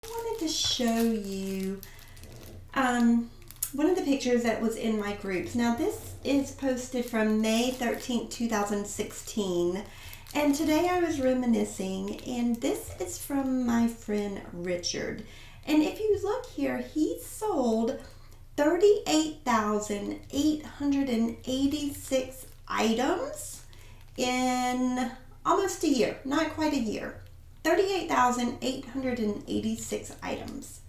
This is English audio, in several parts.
wanted to show you one of the pictures that was in my groups. Now this is posted from May 13th, 2016. And today I was reminiscing, and this is from my friend Richard. And if you look here, he sold 38,886 items in almost a year, not quite a year. 38,886 items.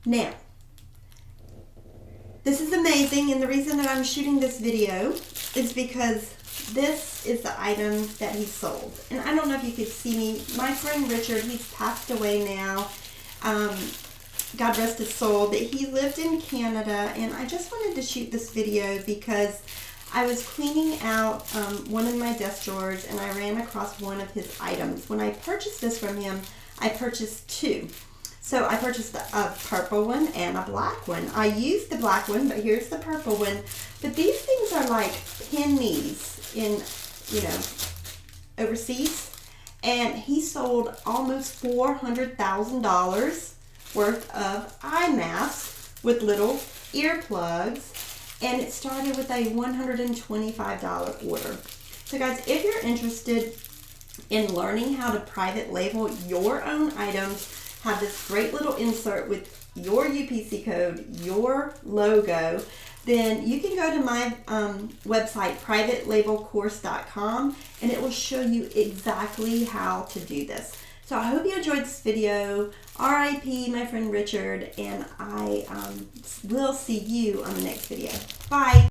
Now, this is amazing, and the reason that I'm shooting this video is because this is the item that he sold. And I don't know if you could see me. My friend Richard, he's passed away now. God rest his soul. But he lived in Canada, and I just wanted to shoot this video because I was cleaning out one of my desk drawers, and I ran across one of his items. When I purchased this from him, I purchased two. So I purchased a purple one and a black one. I used the black one, but here's the purple one. But these things are like pennies in, overseas. And he sold almost $400,000 worth of eye masks with little earplugs. And it started with a $125 order. So guys, if you're interested in learning how to private label your own items, have this great little insert with your UPC code, your logo, then you can go to my website, privatelabelcourse.com, and it will show you exactly how to do this. So I hope you enjoyed this video. RIP, my friend Richard, and I will see you on the next video. Bye.